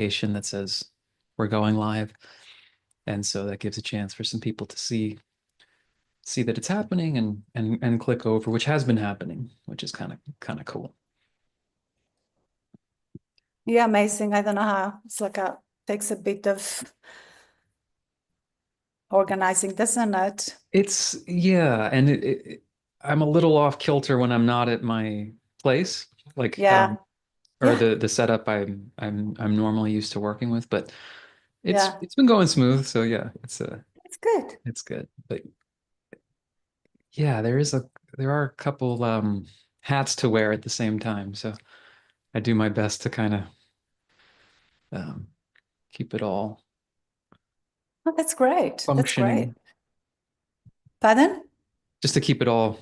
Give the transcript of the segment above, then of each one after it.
notification that says we're going live. And so that gives a chance for some people to see that it's happening and click over, which has been happening, which is kind of cool. Yeah, amazing. I don't know how. It's like takes a bit of organizing, doesn't it? It's yeah, and I'm a little off kilter when I'm not at my place, like Yeah. or Yeah. the setup I'm normally used to working with, but Yeah. it's been going smooth, so yeah, It's good. it's good. But yeah, there are a couple hats to wear at the same time, so I do my best to kind of um, keep it all Oh, that's great. That's great. functioning, Pardon? just to keep it all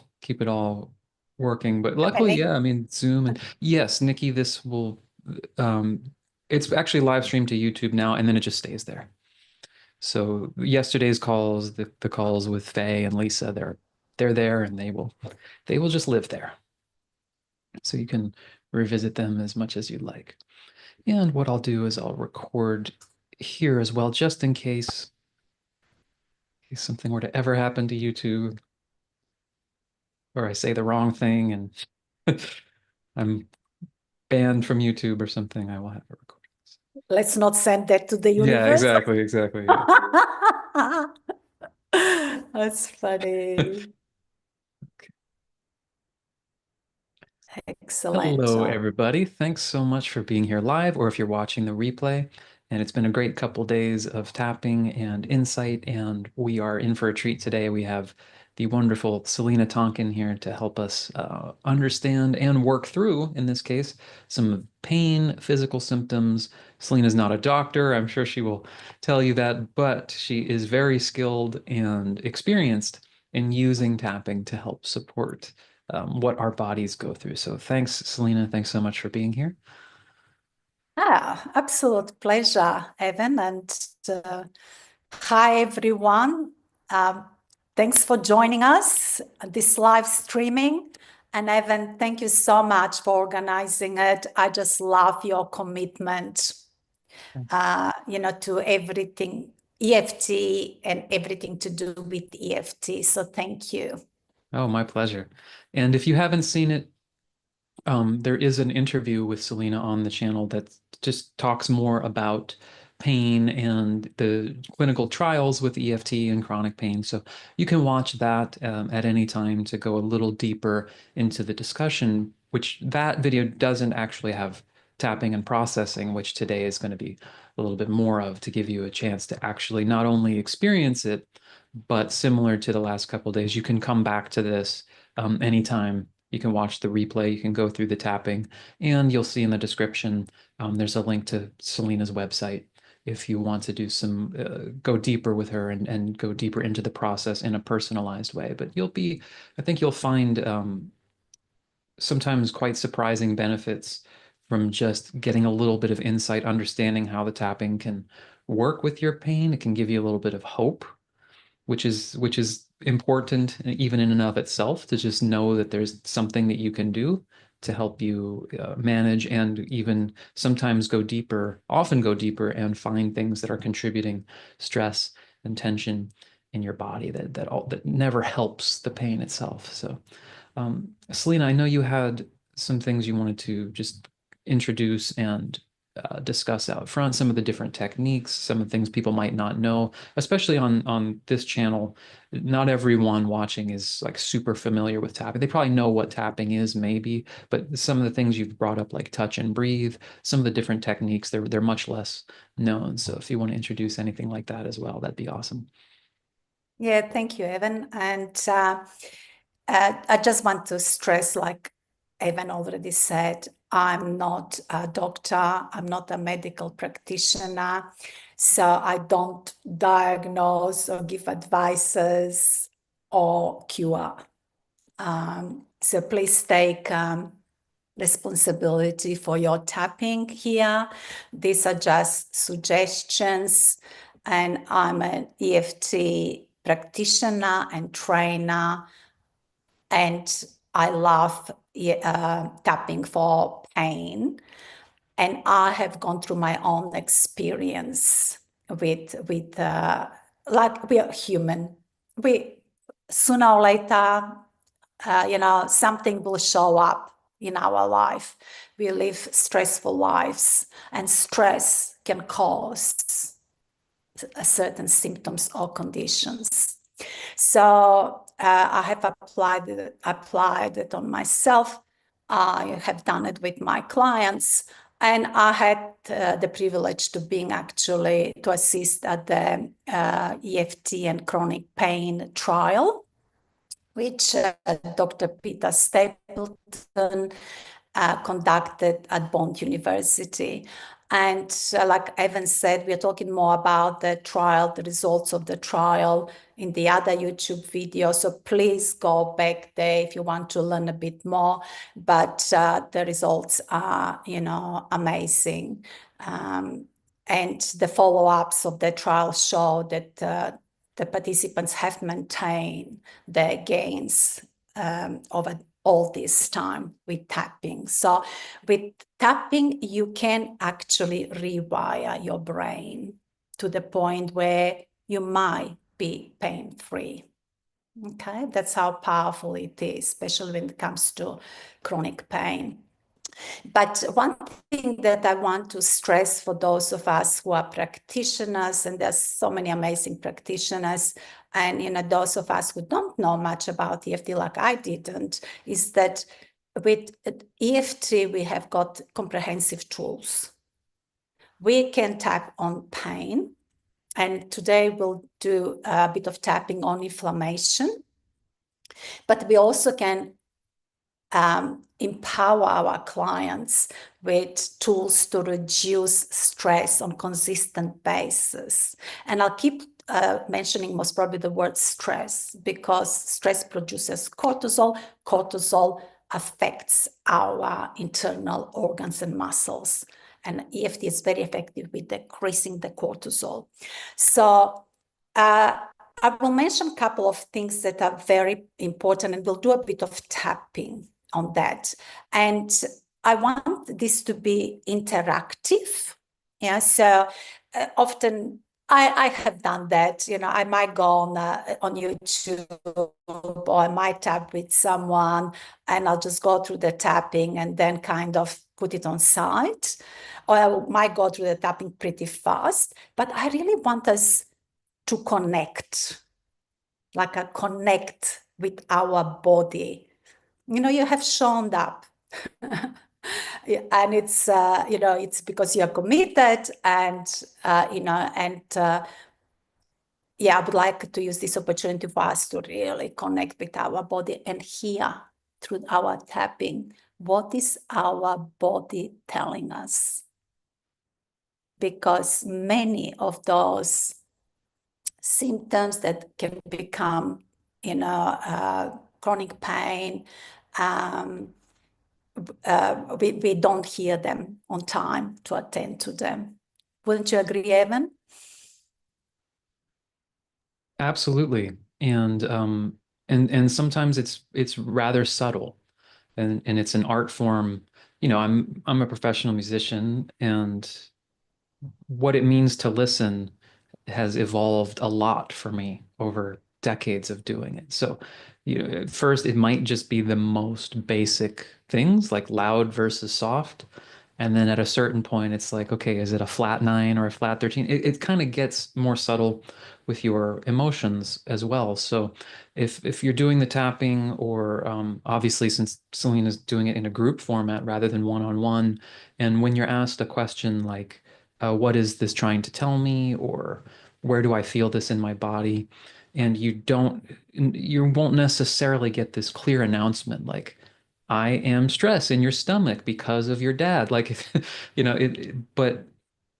working. But Okay, luckily, Nick. yeah, I mean Zoom and yes, Nikki, this will um, it's actually live streamed to YouTube now, and then it just stays there. So yesterday's calls, the calls with Faye and Lisa, they're there, and they will just live there. So you can revisit them as much as you'd like. And what I'll do is I'll record here as well, just in case something were to ever happen to YouTube, or I say the wrong thing and I'm banned from YouTube or something. I will have it recorded. Let's not send that to the Yeah, universe. exactly. Yeah. That's funny. Okay. Excellent. Hello, everybody. Thanks so much for being here live, or if you're watching the replay. And it's been a great couple days of tapping and insight, and we are in for a treat today. We have the wonderful Celina Tonkin here to help us understand and work through, in this case, some pain, physical symptoms. Celina's not a doctor. I'm sure she will tell you that, but she is very skilled and experienced in using tapping to help support what our bodies go through. So thanks, Celina. Thanks so much for being here. Absolute pleasure, Evan. And hi, everyone. Thanks for joining us this live streaming. And Evan, thank you so much for organizing it. I just love your commitment, to everything EFT and everything to do with EFT. So thank you. Oh, my pleasure. And if you haven't seen it, there is an interview with Celina on the channel that just talks more about pain and the clinical trials with EFT and chronic pain. So you can watch that at any time to go a little deeper into the discussion, which that video doesn't actually have tapping and processing, which today is going to be a little bit more of to give you a chance to actually not only experience it, but similar to the last couple of days, you can come back to this anytime. You can watch the replay, you can go through the tapping, and you'll see in the description, there's a link to Celina's website if you want to do some, go deeper with her and go deeper into the process in a personalized way. But I think you'll find sometimes quite surprising benefits from just getting a little bit of insight, understanding how the tapping can work with your pain. It can give you a little bit of hope, which is important even in and of itself, to just know that there's something that you can do to help you manage and even sometimes go deeper, often go deeper and find things that are contributing stress and tension in your body that never helps the pain itself. So, Celina, I know you had some things you wanted to just introduce and discuss out front, some of the different techniques, some of the things people might not know, especially on this channel. Not everyone watching is like super familiar with tapping. They probably know what tapping is, maybe, but some of the things you've brought up, like touch and breathe, some of the different techniques, they're much less known. So if you want to introduce anything like that as well, that'd be awesome. Yeah, thank you, Evan. And I just want to stress, like Evan already said, I'm not a doctor, I'm not a medical practitioner, so I don't diagnose or give advices or cure. So please take responsibility for your tapping here. These are just suggestions, and I'm an EFT practitioner and trainer, and I love tapping for pain. And I have gone through my own experience with like we are human. We sooner or later, something will show up in our life. We live stressful lives, and stress can cause certain symptoms or conditions. So I have applied it on myself. I have done it with my clients, and I had the privilege to assist at the EFT and chronic pain trial, which Dr. Peter Stapleton conducted at Bond University. And like Evan said, we are talking more about the trial, the results of the trial in the other YouTube video. So please go back there if you want to learn a bit more. But the results are, amazing. And the follow-ups of the trial show that the participants have maintained their gains over all this time with tapping. So with tapping, you can actually rewire your brain to the point where you might be pain-free. Okay, that's how powerful it is, especially when it comes to chronic pain. But one thing that I want to stress for those of us who are practitioners, and there's so many amazing practitioners, and those of us who don't know much about EFT like I didn't, is that with EFT, we have got comprehensive tools. We can tap on pain, and today we'll do a bit of tapping on inflammation, but we also can empower our clients with tools to reduce stress on consistent basis. And I'll keep mentioning most probably the word stress, because stress produces cortisol. Cortisol affects our internal organs and muscles. And EFT is very effective with decreasing the cortisol. So I will mention a couple of things that are very important, and we'll do a bit of tapping on that. And I want this to be interactive. Yeah, so often I have done that. I might go on YouTube, or I might tap with someone, and I'll just go through the tapping and then kind of put it on side. Or I might go through the tapping pretty fast. But I really want us to connect, connect with our body. You have shown up. And it's because you're committed, and I would like to use this opportunity for us to really connect with our body and hear through our tapping what is our body telling us. Because many of those symptoms that can become, chronic pain, we don't hear them on time to attend to them. Wouldn't you agree, Evan? Absolutely. And sometimes it's rather subtle, and it's an art form. I'm a professional musician, and what it means to listen has evolved a lot for me over decades of doing it. So, at first it might just be the most basic things like loud versus soft. And then at a certain point, it's like, okay, is it a flat 9 or a flat 13? It kind of gets more subtle with your emotions as well. So if you're doing the tapping, or obviously since Celina's doing it in a group format rather than one-on-one, and when you're asked a question like, what is this trying to tell me? Or where do I feel this in my body? And you won't necessarily get this clear announcement like, I am stressed in your stomach because of your dad. Like, but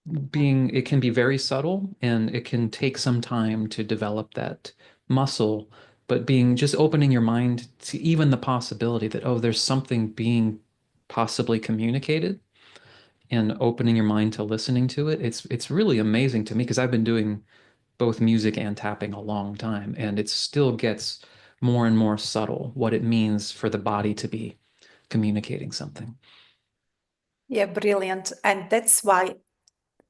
it can be very subtle, and it can take some time to develop that muscle. But just opening your mind to even the possibility that, oh, there's something being possibly communicated, and opening your mind to listening to it. It's really amazing to me, because I've been doing both music and tapping a long time, and it still gets more and more subtle what it means for the body to be communicating something. Yeah, brilliant. And that's why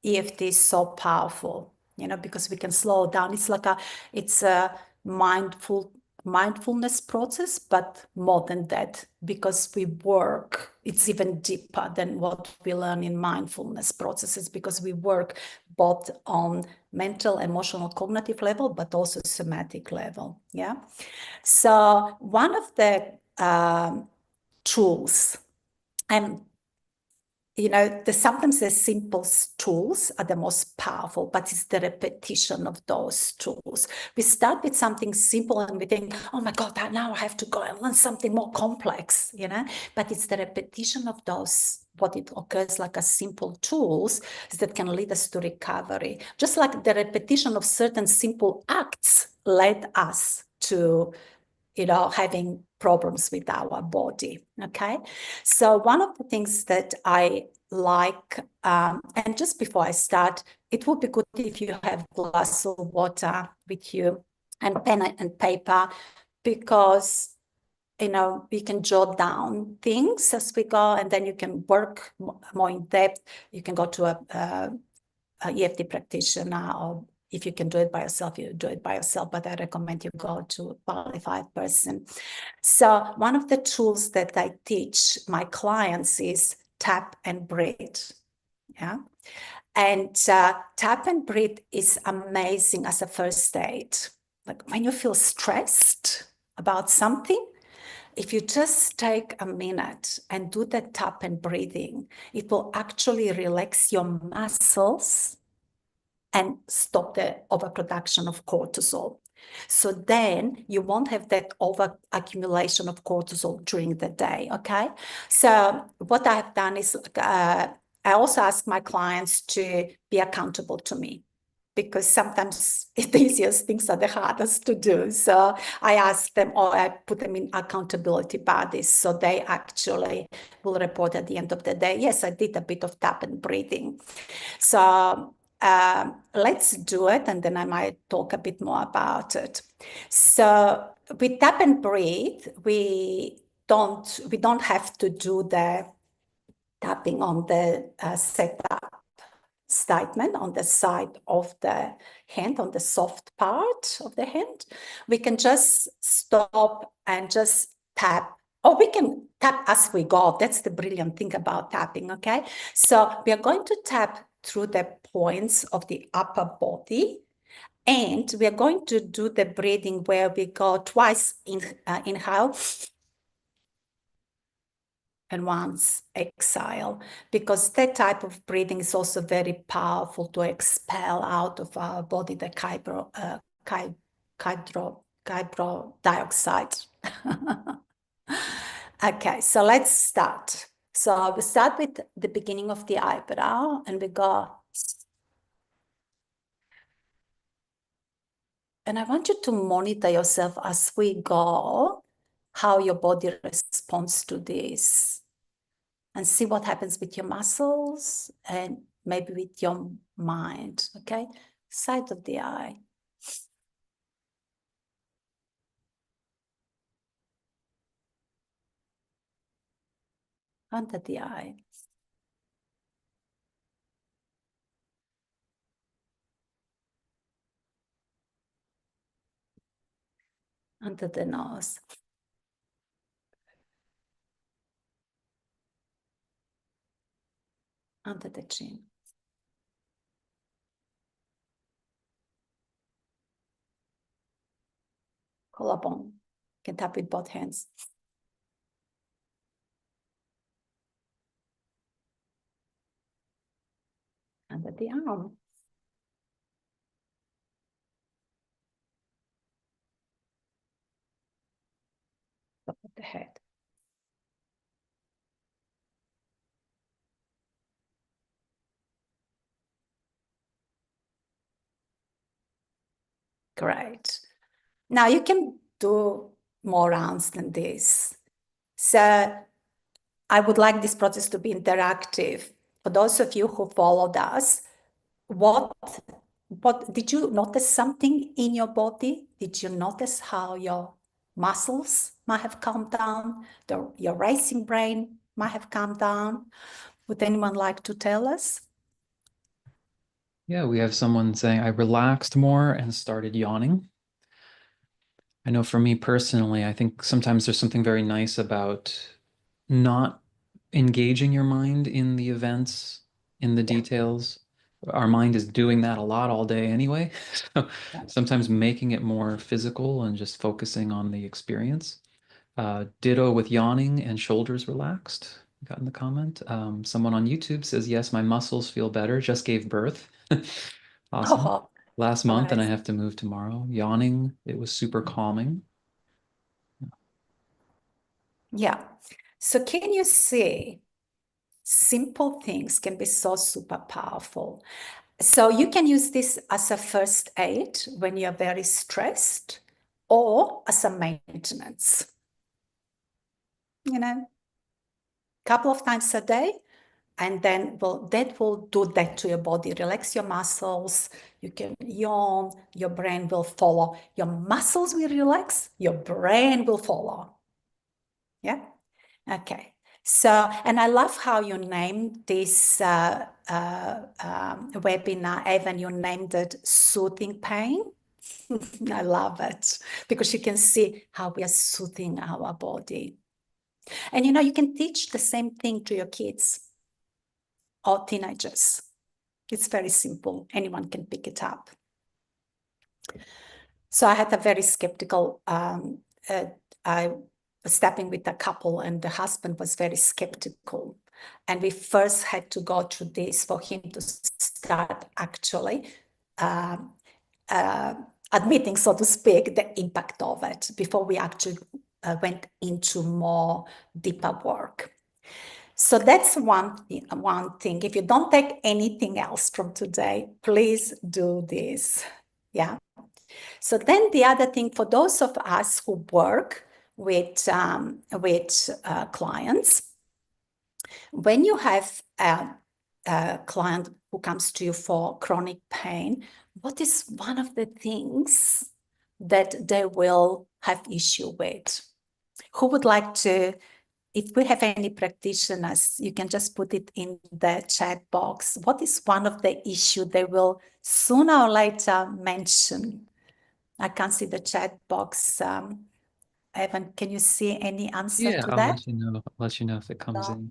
EFT is so powerful, because we can slow down. It's a mindfulness process, but more than that, because it's even deeper than what we learn in mindfulness processes, because we work both on mental, emotional, cognitive level, but also somatic level. Yeah. So one of the tools, and sometimes the simple tools are the most powerful, but it's the repetition of those tools. We start with something simple and we think, oh my God, now I have to go and learn something more complex, but it's the repetition of those, what it occurs like as simple tools that can lead us to recovery. Just like the repetition of certain simple acts led us to having problems with our body. Okay. So one of the things that I like, and just before I start, it would be good if you have a glass of water with you and pen and paper, because we can jot down things as we go, and then you can work more in depth. You can go to a EFT practitioner, or if you can do it by yourself, you do it by yourself, but I recommend you go to a qualified person. So one of the tools that I teach my clients is tap and breathe. Yeah. And tap and breathe is amazing as a first aid. Like when you feel stressed about something, if you just take a minute and do the tap and breathing, it will actually relax your muscles and stop the overproduction of cortisol. So then you won't have that over accumulation of cortisol during the day, okay? So what I have done is I also ask my clients to be accountable to me, because sometimes the easiest things are the hardest to do. So I ask them, or I put them in accountability buddies, so they actually will report at the end of the day, yes, I did a bit of tap and breathing. So let's do it, and then I might talk a bit more about it. So with tap and breathe, we don't have to do the tapping on the setup statement on the side of the hand, on the soft part of the hand. We can just stop and just tap. Or we can tap as we go. That's the brilliant thing about tapping, okay? So we are going to tap through the points of the upper body, and we are going to do the breathing where we go twice inhale and once exhale, because that type of breathing is also very powerful to expel out of our body the carbon dioxide. Okay, so let's start. So we start with the beginning of the eyebrow, and we go. And I want you to monitor yourself as we go, how your body responds to this, and see what happens with your muscles and maybe with your mind. Okay, side of the eye. Under the eye. Under the nose. Under the chin. Collarbone. You can tap with both hands. Under the arm. Top of the head. Great. Now you can do more rounds than this. So I would like this process to be interactive. For those of you who followed us, what did you notice something in your body? Did you notice how your muscles might have calmed down? Your racing brain might have calmed down? Would anyone like to tell us? Yeah, we have someone saying, I relaxed more and started yawning. I know for me personally, I think sometimes there's something very nice about not engaging your mind in the events, in the details. Our mind is doing that a lot all day anyway. So Yeah. sometimes making it more physical and just focusing on the experience. Ditto with yawning and shoulders relaxed. Got in the comment. Someone on YouTube says, yes, my muscles feel better. Just gave birth. Awesome. Oh, Last month, and I nice. have to move tomorrow. Yawning, it was super calming. Yeah. So can you see simple things can be so super powerful? So you can use this as a first aid when you're very stressed or as a maintenance. You know, couple of times a day, and then that will do that to your body. Relax your muscles. You can yawn. Your brain will follow. Your muscles will relax. Your brain will follow. Yeah. Okay. So, and I love how you named this webinar, Evan. You named it Soothing Pain. I love it because you can see how we are soothing our body. And you know, you can teach the same thing to your kids or teenagers. It's very simple. Anyone can pick it up. So I had a very skeptical, I was stepping with a couple and the husband was very skeptical. And we first had to go through this for him to start actually admitting, so to speak, the impact of it before we actually went into more deeper work. So that's one thing. If you don't take anything else from today, please do this. Yeah. So then the other thing for those of us who work with clients, when you have a client who comes to you for chronic pain, what is one of the things that they will have issue with? Who would like to? If we have any practitioners, you can just put it in the chat box. What is one of the issues they will sooner or later mention? I can't see the chat box. Evan, can you see any answer Yeah, to I'll that? let you know. I'll let you know if it comes No. in.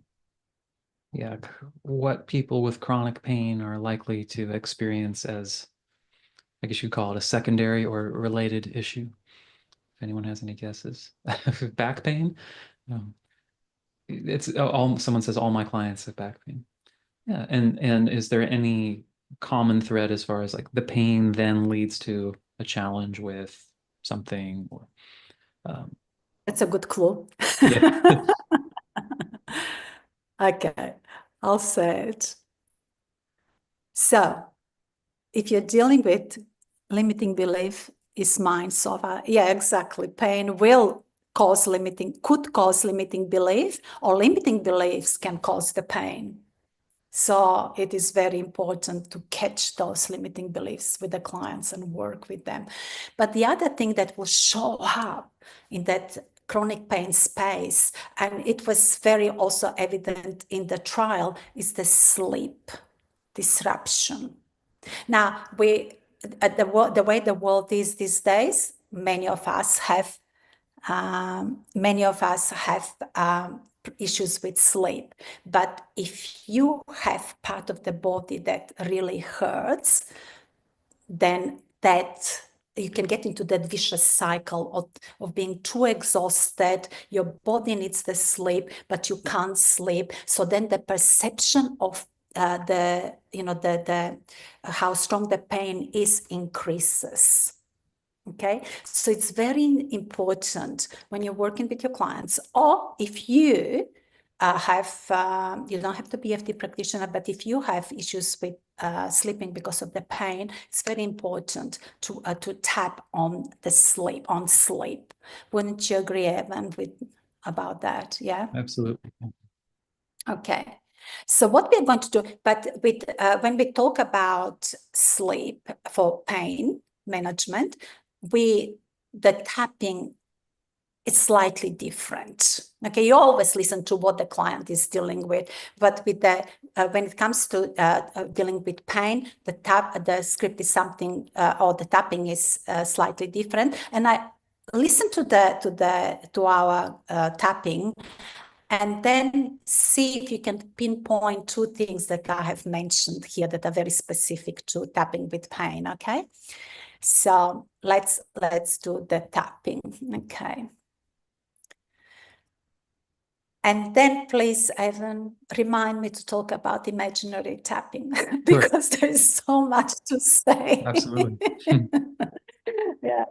Yeah, what people with chronic pain are likely to experience as, I guess you'd call it a secondary or related issue. If anyone has any guesses. Back pain? It's all, someone says all my clients have back pain. Yeah, and is there any common thread as far as like the pain then leads to a challenge with something or That's a good clue. yeah. Okay, I'll say it. So if you're dealing with limiting belief is mine so far, yeah, exactly. Pain will cause could cause limiting belief, or limiting beliefs can cause the pain. So it is very important to catch those limiting beliefs with the clients and work with them. But the other thing that will show up in that chronic pain space, and it was very also evident in the trial, is the sleep disruption. Now, the way the world is these days, many of us have issues with sleep. But if you have part of the body that really hurts, then that you can get into that vicious cycle of being too exhausted. Your body needs the sleep, but you can't sleep. So then the perception of the how strong the pain is increases. Okay, so it's very important when you're working with your clients, or if you you don't have to be a EFT practitioner, but if you have issues with sleeping because of the pain, it's very important to tap on the sleep. Wouldn't you agree, Evan, about that? Yeah. Absolutely. Okay. So what we're going to do, but with when we talk about sleep for pain management, the tapping it's slightly different. Okay, you always listen to what the client is dealing with, but with the when it comes to dealing with pain, the script is something, or the tapping is slightly different. And I listen to our tapping, and then see if you can pinpoint two things that I have mentioned here that are very specific to tapping with pain. Okay, so let's do the tapping. Okay. And then please, Evan, remind me to talk about imaginary tapping Sure. because there is so much to say. Absolutely. Yeah.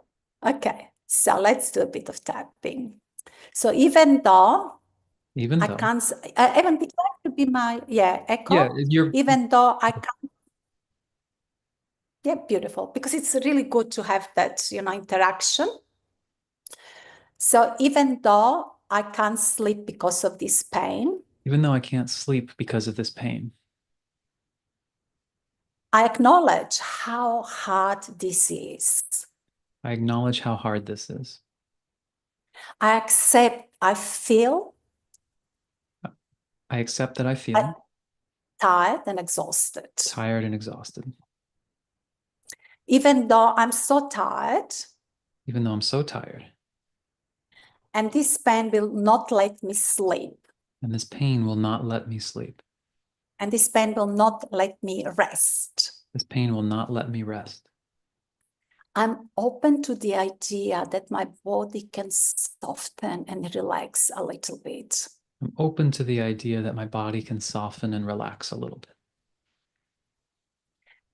Okay. So let's do a bit of tapping. So even though Even I though, can't, Evan, would you like to be my, yeah, echo? you're Even though I can't, yeah, beautiful. Because it's really good to have that, interaction. So even though I can't sleep because of this pain, even though I can't sleep because of this pain, I acknowledge how hard this is. I acknowledge how hard this is. I accept I feel I accept that I feel tired and exhausted. tired and exhausted. Even though I'm so tired, Even though I'm so tired, and this pain will not let me sleep, and this pain will not let me sleep. and this pain will not let me rest. This pain will not let me rest. I'm open to the idea that my body can soften and relax a little bit. I'm open to the idea that my body can soften and relax a little bit.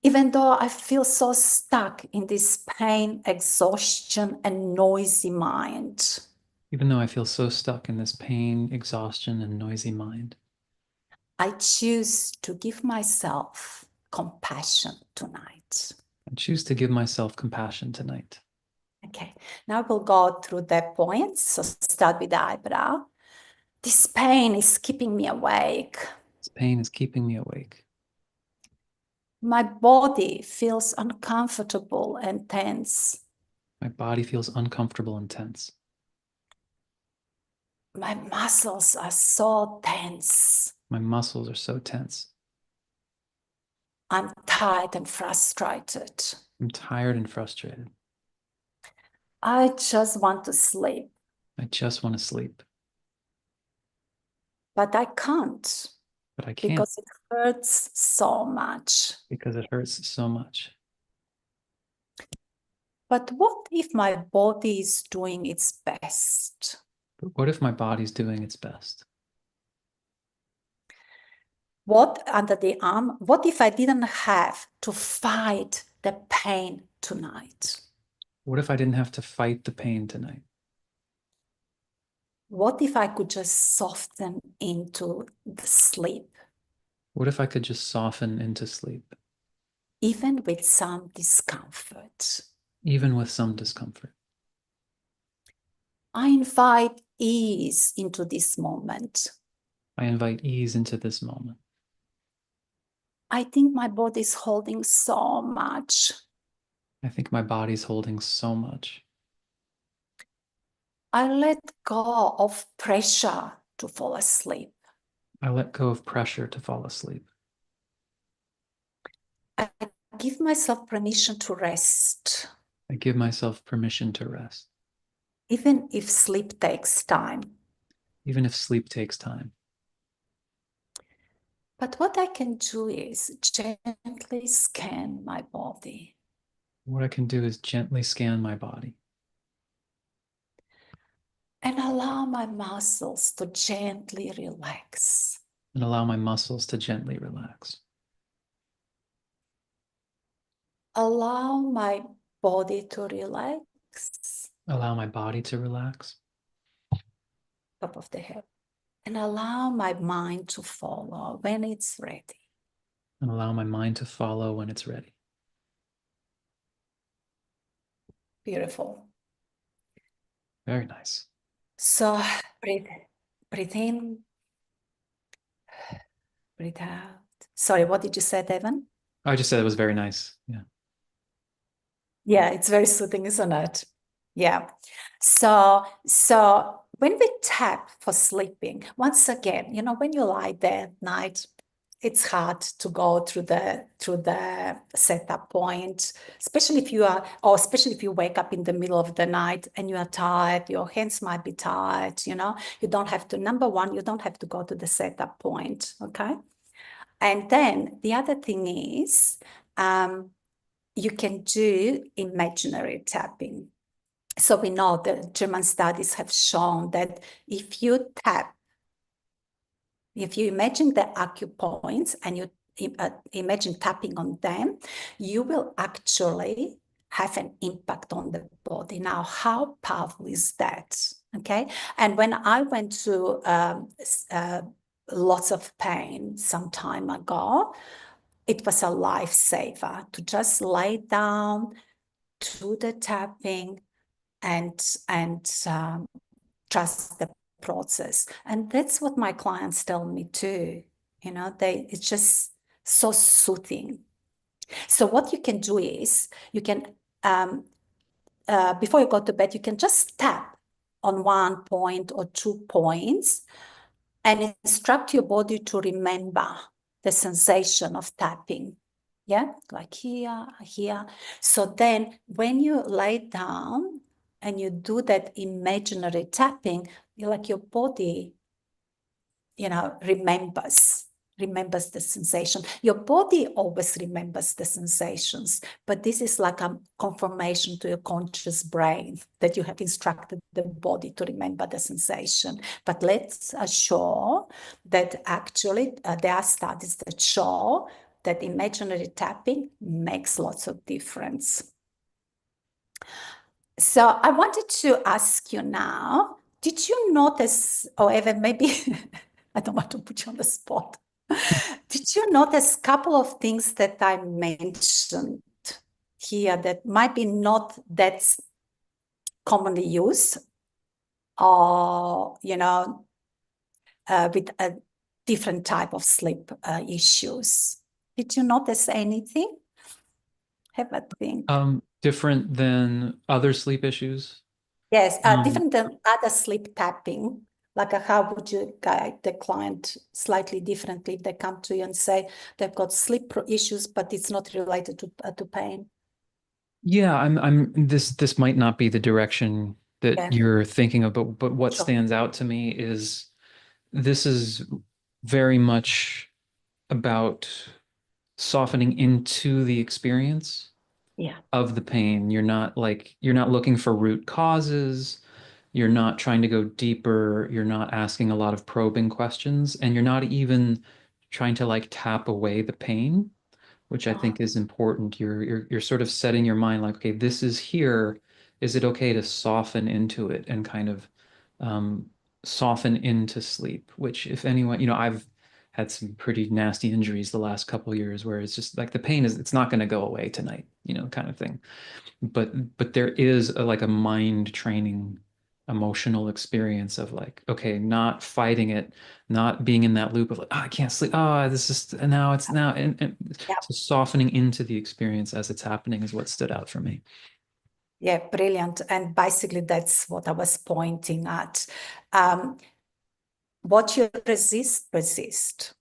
Even though I feel so stuck in this pain, exhaustion, and noisy mind, Even though I feel so stuck in this pain, exhaustion, and noisy mind, I choose to give myself compassion tonight. I choose to give myself compassion tonight. Okay, now we'll go through the points. So start with the eyebrow. This pain is keeping me awake. This pain is keeping me awake. My body feels uncomfortable and tense. My body feels uncomfortable and tense. My muscles are so tense. My muscles are so tense. I'm tired and frustrated. I'm tired and frustrated. I just want to sleep, I just want to sleep, but I can't but I can't because it hurts so much. because it hurts so much. But what if my body is doing its best? But what if my body's doing its best? What under the arm? What if I didn't have to fight the pain tonight? What if I didn't have to fight the pain tonight? What if I could just soften into the sleep, What if I could just soften into sleep, even with some discomfort? even with some discomfort? I invite ease into this moment. I invite ease into this moment. I think my body is holding so much. I think my body's holding so much. I let go of pressure to fall asleep. I let go of pressure to fall asleep. I give myself permission to rest, I give myself permission to rest, even if sleep takes time. even if sleep takes time. But what I can do is gently scan my body. What I can do is gently scan my body And allow my muscles to gently relax. and allow my muscles to gently relax. Allow my body to relax, Allow my body to relax top of the head, and allow my mind to follow when it's ready. and allow my mind to follow when it's ready. Beautiful. Very nice. So breathe in, breathe out. Sorry, what did you say, Devon? I just said it was very nice. Yeah. Yeah, it's very soothing, isn't it? Yeah. So when we tap for sleeping, once again, you know, when you lie there at night, it's hard to go through the setup point, especially if you are, or especially if you wake up in the middle of the night and you are tired, your hands might be tired, you know, you don't have to, number one, you don't have to go to the setup point, okay? And then the other thing is, you can do imaginary tapping. So we know that German studies have shown that if you tap, if you imagine the acupoints and you imagine tapping on them, you will actually have an impact on the body. Now, how powerful is that? Okay. And when I went through lots of pain some time ago, it was a lifesaver to just lay down, do the tapping, and trust the process. And that's what my clients tell me too. You know, it's just so soothing. So what you can do is you can before you go to bed, you can just tap on 1 point or 2 points and instruct your body to remember the sensation of tapping. Yeah, like here, here. So then when you lay down and you do that imaginary tapping, you're like your body, you know, remembers the sensation. Your body always remembers the sensations, but this is like a confirmation to your conscious brain that you have instructed the body to remember the sensation. But let's assure that actually there are studies that show that imaginary tapping makes lots of difference. So I wanted to ask you now, did you notice, or even maybe, I don't want to put you on the spot. Did you notice a couple of things that I mentioned here that might be not that commonly used, or, you know, with a different type of sleep issues? Did you notice anything? Have a think. Different than other sleep issues. Yes, Um, different than other sleep tapping. Like how would you guide the client slightly differently if they come to you and say they've got sleep issues, but it's not related to pain? yeah, this might not be the direction that Yeah, you're thinking of, but what sure. stands out to me is this is very much about softening into the experience Yeah. of the pain. You're not looking for root causes. You're not trying to go deeper. You're not asking a lot of probing questions, and you're not even trying to like tap away the pain, which I Uh-huh. think is important. You're sort of setting your mind like, okay, this is here. Is it okay to soften into it and kind of um, soften into sleep? Which, if anyone, you know, I've had some pretty nasty injuries the last couple of years where it's just like the pain is it's not going to go away tonight, you know, kind of thing. But there is like a mind training emotional experience of like, okay, not fighting it, not being in that loop of like, oh, I can't sleep. Oh, this is now it's now and Yeah. so softening into the experience as it's happening is what stood out for me. Yeah, brilliant. And basically, that's what I was pointing at. Um, what you resist, persist.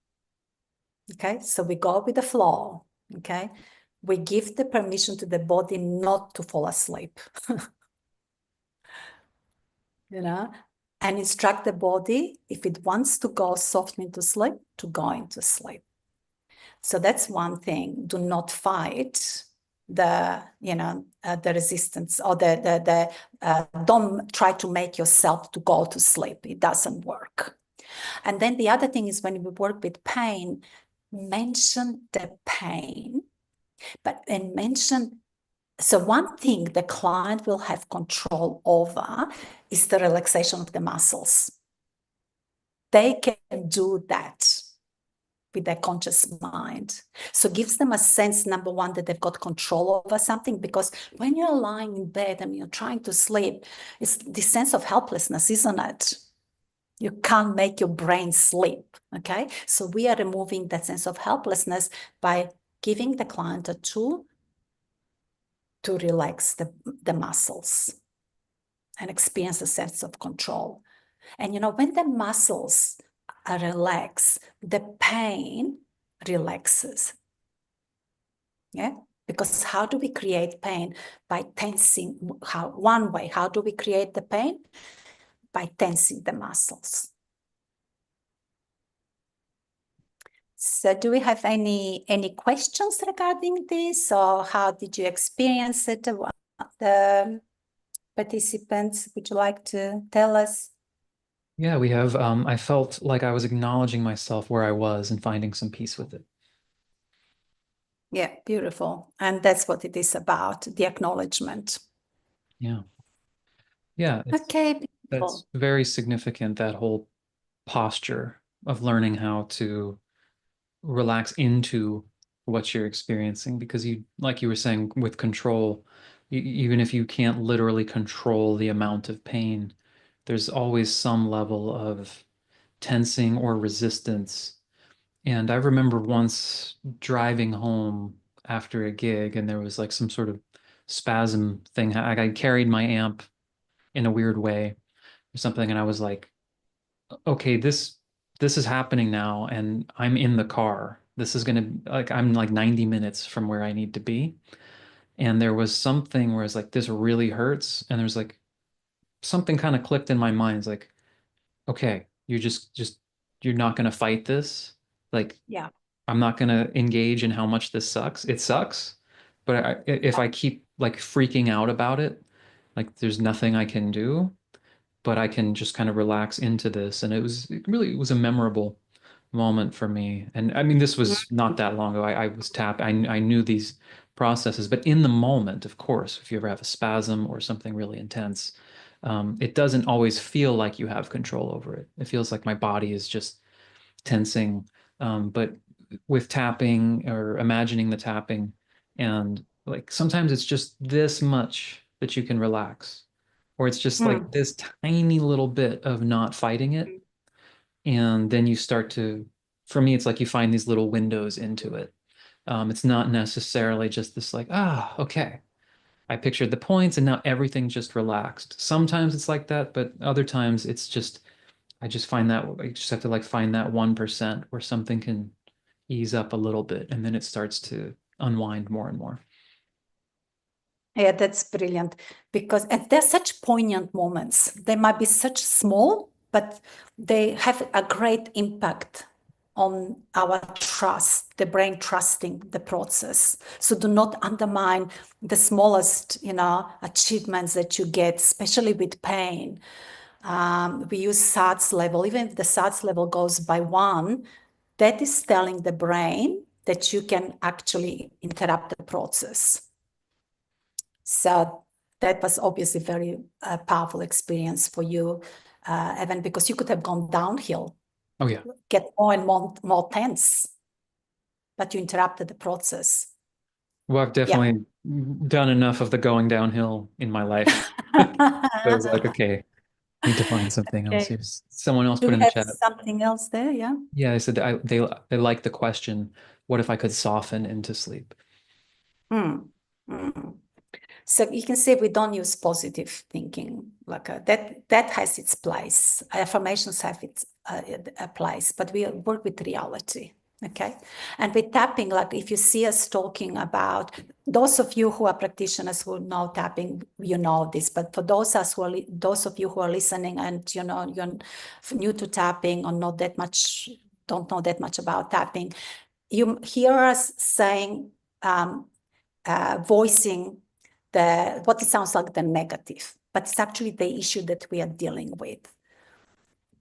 Okay, so we go with the flow. Okay, we give the permission to the body not to fall asleep. You know, and instruct the body if it wants to go softly into sleep to go into sleep. So that's one thing. Do not fight the the resistance, or don't try to make yourself to go to sleep. It doesn't work. And then the other thing is, when we work with pain, mention the pain, and mention. So one thing the client will have control over is the relaxation of the muscles. They can do that with their conscious mind. So it gives them a sense, number one, that they've got control over something, because when you're lying in bed and you're trying to sleep, it's this sense of helplessness, isn't it? You can't make your brain sleep, okay? So we are removing that sense of helplessness by giving the client a tool to relax the muscles. and experience a sense of control. And when the muscles are relaxed, the pain relaxes. Yeah, because how do we create pain? By tensing. One way, how do we create the pain? By tensing the muscles. So do we have any questions regarding this, or how did you experience it? The participants, would you like to tell us? Yeah, we have, I felt like I was acknowledging myself where I was and finding some peace with it. Yeah, beautiful. And that's what it is about, the acknowledgement. Yeah. Yeah, Okay, that's beautiful. very significant, that whole posture of learning how to relax into what you're experiencing, because you, like you were saying, with control, even if you can't literally control the amount of pain, there's always some level of tensing or resistance. And I remember once driving home after a gig, and there was like some sort of spasm thing. I carried my amp in a weird way or something, and I was like, okay, this is happening now, and I'm in the car. This is gonna, like, I'm like 90 minutes from where I need to be. And there was something where it's like, this really hurts. And there's like something kind of clicked in my mind. It's like, okay, you're just you're not gonna fight this. Like, Yeah. I'm not gonna engage in how much this sucks. It sucks, but if I keep like freaking out about it, like there's nothing I can do, but I can just kind of relax into this. And it was a memorable moment for me. And I mean, this was not that long ago. I was tapped. I knew these processes, but in the moment, of course, if you ever have a spasm or something really intense, it doesn't always feel like you have control over it. It feels like my body is just tensing. But with tapping or imagining the tapping, and like sometimes it's just this much that you can relax, or it's just like Mm. this tiny little bit of not fighting it. And then you start to, for me, it's like you find these little windows into it. It's not necessarily just this like, okay, I pictured the points and now everything just relaxed. Sometimes it's like that, but other times it's just, I just find that I just have to like find that 1% where something can ease up a little bit, and then it starts to unwind more and more. Yeah, that's brilliant, because and they're such poignant moments. They might be such small, but they have a great impact on our trust, the brain trusting the process. So do not undermine the smallest, achievements that you get, especially with pain. We use SATS level. Even if the SATS level goes by 1, that is telling the brain that you can actually interrupt the process. So that was obviously very powerful experience for you, Evan, because you could have gone downhill, Oh yeah. get more and more tense, but you interrupted the process. Well, I've Yeah. definitely done enough of the going downhill in my life. So I was like, okay, need to find something else. Okay. Here's someone else Do put we in the have chat. something else there? Yeah. Yeah, I said they like the question, what if I could soften into sleep? Mm. Mm. So you can say we don't use positive thinking, like that has its place. Affirmations have its a place, but we work with reality. Okay. And with tapping, like if you see us talking about, those of you who are practitioners who know tapping, you know this, but for those of you who are listening and you're new to tapping or don't know that much about tapping, you hear us saying, voicing what it sounds like the negative, but it's actually the issue that we are dealing with.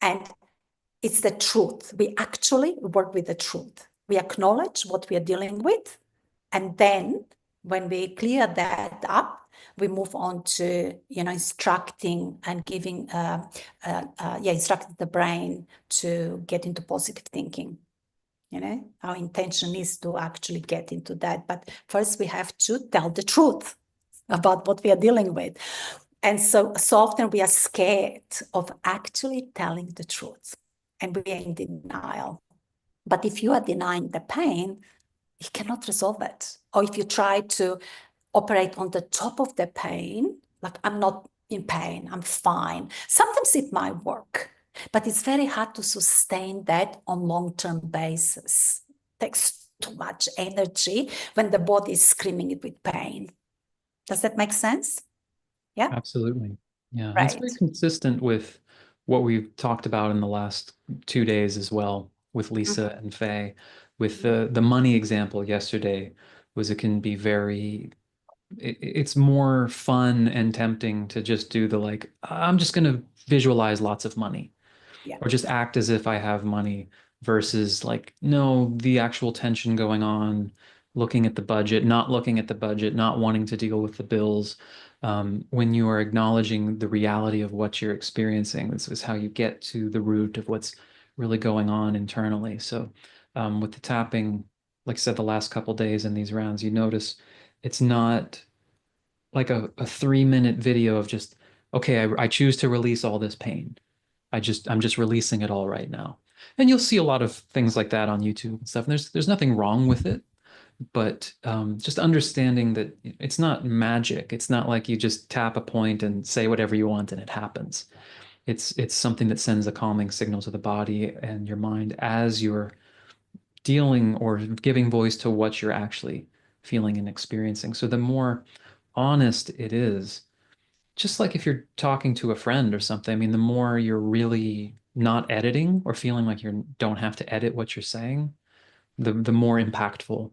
And it's the truth. We actually work with the truth. We acknowledge what we are dealing with. And then when we clear that up, we move on to, instructing and giving, instructing the brain to get into positive thinking. Our intention is to actually get into that. But first we have to tell the truth about what we are dealing with. And so often we are scared of actually telling the truth, and we are in denial. But if you are denying the pain, you cannot resolve it. Or if you try to operate on the top of the pain, like I'm not, in pain, I'm fine. Sometimes it might work, but it's very hard to sustain that on long-term basis. It takes too much energy when the body is screaming it with pain. Does that make sense? Yeah. Absolutely. Yeah. And it's very Right. consistent with what we've talked about in the last 2 days as well with Lisa Mhm. and Faye. With the money example yesterday was it can be very it's more fun and tempting to just do the like, I'm just going to visualize lots of money Yeah. or just act as if I have money versus like, no, the actual tension going on, looking at the budget, not looking at the budget, not wanting to deal with the bills. When you are acknowledging the reality of what you're experiencing, this is how you get to the root of what's really going on internally. So, with the tapping, like I said, the last couple days in these rounds, you notice it's not like a 3 minute video of just, okay, I choose to release all this pain. I'm just releasing it all right now. And you'll see a lot of things like that on YouTube and stuff. And there's nothing wrong with it, but just understanding that it's not magic. It's not like you just tap a point and say whatever you want and it happens. It's something that sends a calming signal to the body and your mind as you're dealing or giving voice to what you're actually feeling and experiencing. So the more honest it is, just like if you're talking to a friend or something, I mean, the more you're really not editing or feeling like you don't have to edit what you're saying, the more impactful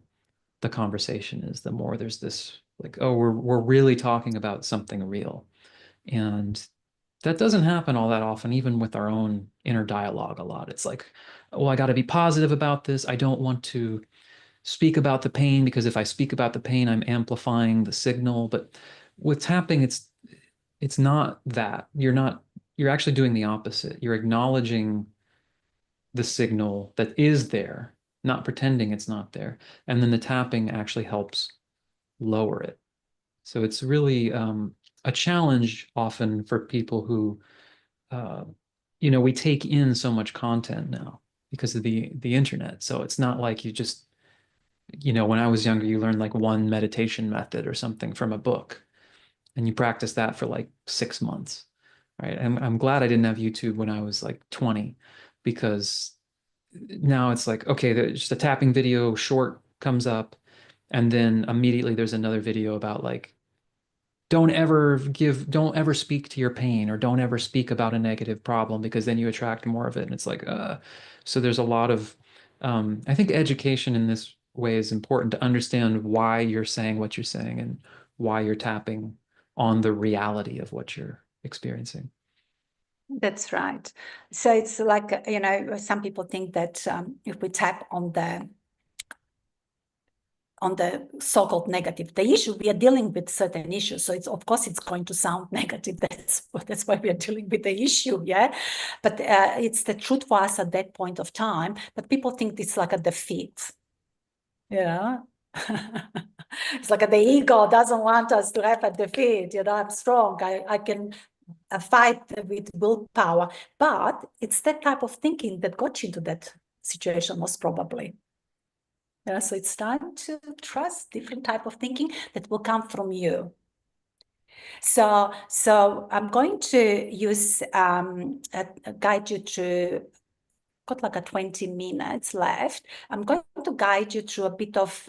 the conversation is, the more there's this like, oh, we're really talking about something real. And that doesn't happen all that often, even with our own inner dialogue a lot. It's like, oh, I got to be positive about this. I don't want to speak about the pain because if I speak about the pain, I'm amplifying the signal. But with tapping, it's not that. You're actually doing the opposite. You're acknowledging the signal that is there, not pretending it's not there. And then the tapping actually helps lower it. So it's really a challenge often for people who, uh, we take in so much content now because of the internet. So it's not like you just, when I was younger, you learned like one meditation method or something from a book and you practice that for like 6 months, right? I'm glad I didn't have YouTube when I was like 20 because now it's like, okay, there's just a tapping video short comes up and then immediately there's another video about like, don't ever speak to your pain or don't ever speak about a negative problem because then you attract more of it. And it's like, so there's a lot of, I think education in this way is important to understand why you're saying what you're saying and why you're tapping on the reality of what you're experiencing. That's right. So it's like, some people think that if we tap on the so-called negative, the issue, we are dealing with certain issues. So it's, of course, it's going to sound negative. That's why we are dealing with the issue, yeah? But it's the truth for us at that point of time. But people think it's like a defeat, yeah? It's like the ego doesn't want us to have a defeat. I'm strong. I can fight with willpower. But it's that type of thinking that got you into that situation, most probably. Yeah, so it's time to trust different type of thinking that will come from you. So I'm going to use guide you through. Got like a 20 minutes left. I'm going to guide you through a bit of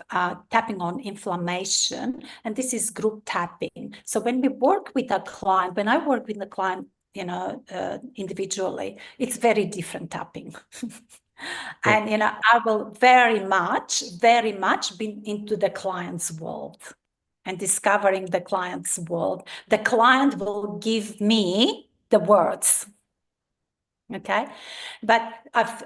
tapping on inflammation, and this is group tapping. So when we work with a client, when I work with a client, individually, it's very different tapping. Sure. And I will very much be into the client's world and discovering the client's world. The client will give me the words. Okay, but I've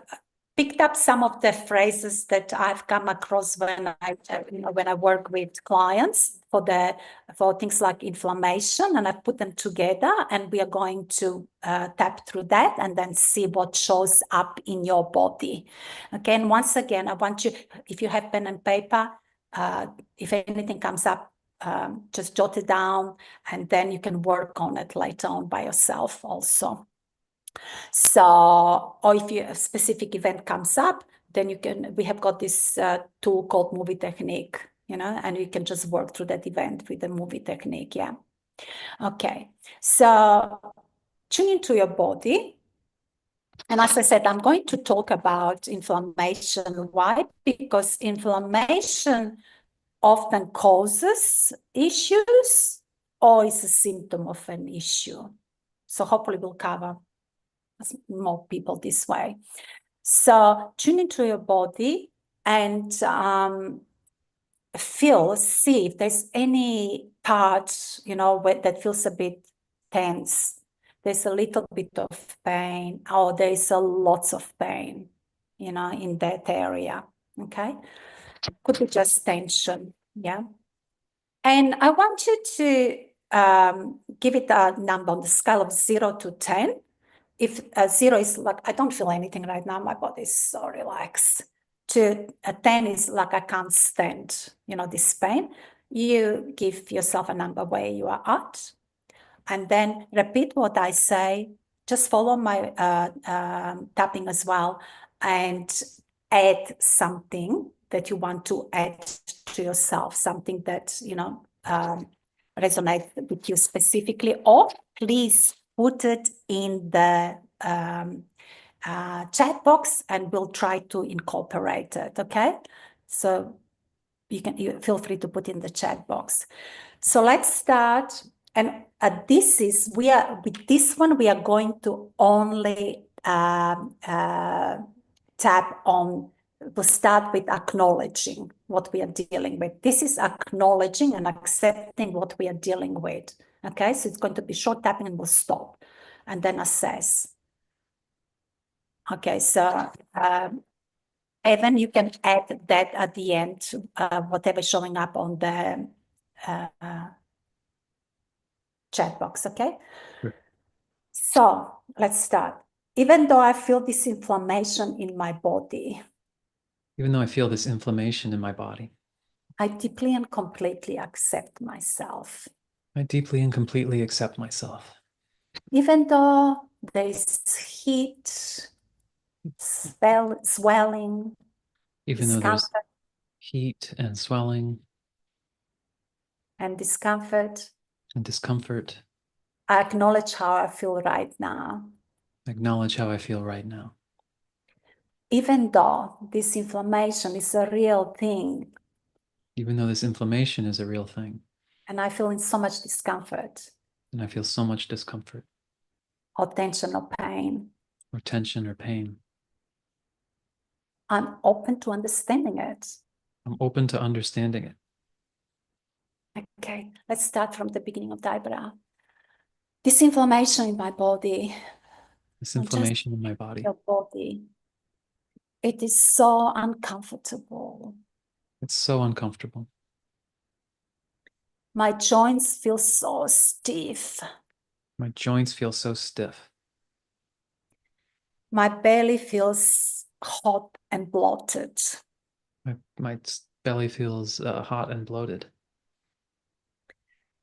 picked up some of the phrases that I've come across when I work with clients for things like inflammation, and I've put them together, and we are going to tap through that and then see what shows up in your body. Okay, and once again, I want you, if you have pen and paper, if anything comes up, just jot it down, and then you can work on it later on by yourself also. So, or if a specific event comes up, then we have got this tool called movie technique, and you can just work through that event with the movie technique, yeah. Okay, so tune into your body. And as I said, I'm going to talk about inflammation. Why? Because inflammation often causes issues or is a symptom of an issue. So hopefully we'll cover more people this way. So tune into your body and see if there's any part, that feels a bit tense. There's a little bit of pain, or there's a lots of pain, in that area. Okay. Could be just tension. Yeah. And I want you to give it a number on the scale of 0 to 10. If 0 is like, I don't feel anything right now, my body is so relaxed. To 10 is like, I can't stand, this pain. You give yourself a number where you are at, and then repeat what I say. Just follow my tapping as well, and add something that you want to add to yourself, something that, resonates with you specifically, or please put it in the chat box and we'll try to incorporate it, okay? So you feel free to put in the chat box. So let's start. And with this one, we are going to only tap on, we'll start with acknowledging what we are dealing with. This is acknowledging and accepting what we are dealing with. Okay, so it's going to be short tapping and we'll stop and then assess. Okay, so Evan, you can add that at the end, whatever showing up on the chat box, okay? Sure. So let's start. Even though I feel this inflammation in my body, Even though I feel this inflammation in my body, I deeply and completely accept myself. I deeply and completely accept myself. Even though there is heat, swelling, Even though there's discomfort, heat and swelling and discomfort, and discomfort, I acknowledge how I feel right now. acknowledge how I feel right now. Even though this inflammation is a real thing, Even though this inflammation is a real thing, and I feel in so much discomfort and I feel so much discomfort or tension or pain, or tension or pain, I'm open to understanding it. I'm open to understanding it. Okay, let's start from the beginning of the eyebrow. This inflammation in my body, This not just inflammation in my body, your body, it is so uncomfortable. it's so uncomfortable. My joints feel so stiff. My joints feel so stiff. My belly feels hot and bloated. My belly feels hot and bloated.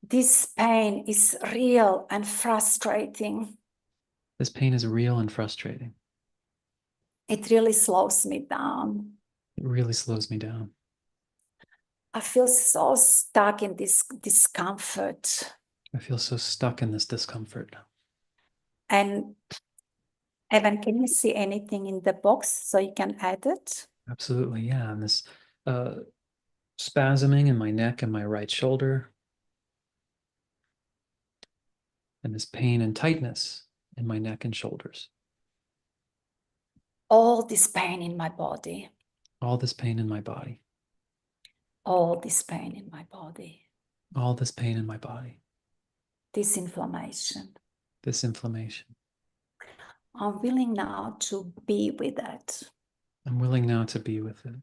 This pain is real and frustrating. This pain is real and frustrating. It really slows me down. It really slows me down. I feel so stuck in this discomfort. I feel so stuck in this discomfort. And Evan, can you see anything in the box so you can add it? Absolutely, yeah. And this spasming in my neck and my right shoulder, and this pain and tightness in my neck and shoulders. All this pain in my body. All this pain in my body. All this pain in my body. All this pain in my body. This inflammation. This inflammation. I'm willing now to be with it. I'm willing now to be with it.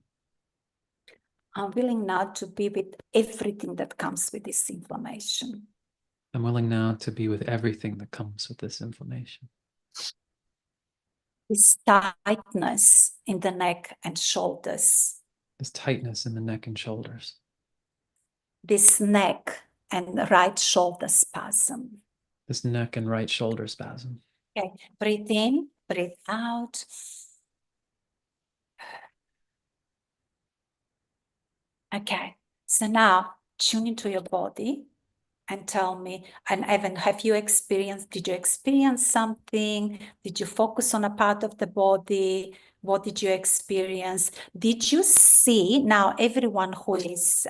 I'm willing now to be with everything that comes with this inflammation. I'm willing now to be with everything that comes with this inflammation. This tightness in the neck and shoulders. This tightness in the neck and shoulders. This neck and right shoulder spasm. This neck and right shoulder spasm. Okay, breathe in, breathe out. Okay, so now tune into your body and tell me, and Evan, did you experience something? Did you focus on a part of the body? What did you experience? Did you see, now everyone who is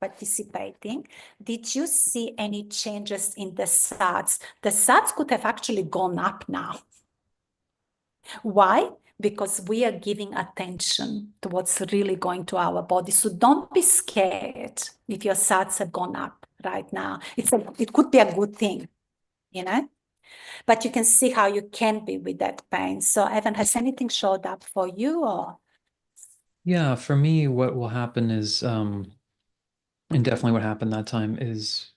participating, did you see any changes in the SATs? The SATs could have actually gone up now. Why? Because we are giving attention to what's really going to our body. So don't be scared if your SATs have gone up right now. It could be a good thing, you know? But you can see how you can be with that pain. So Evan, has anything showed up for you or? Yeah, for me, what will happen is, and definitely what happened that time is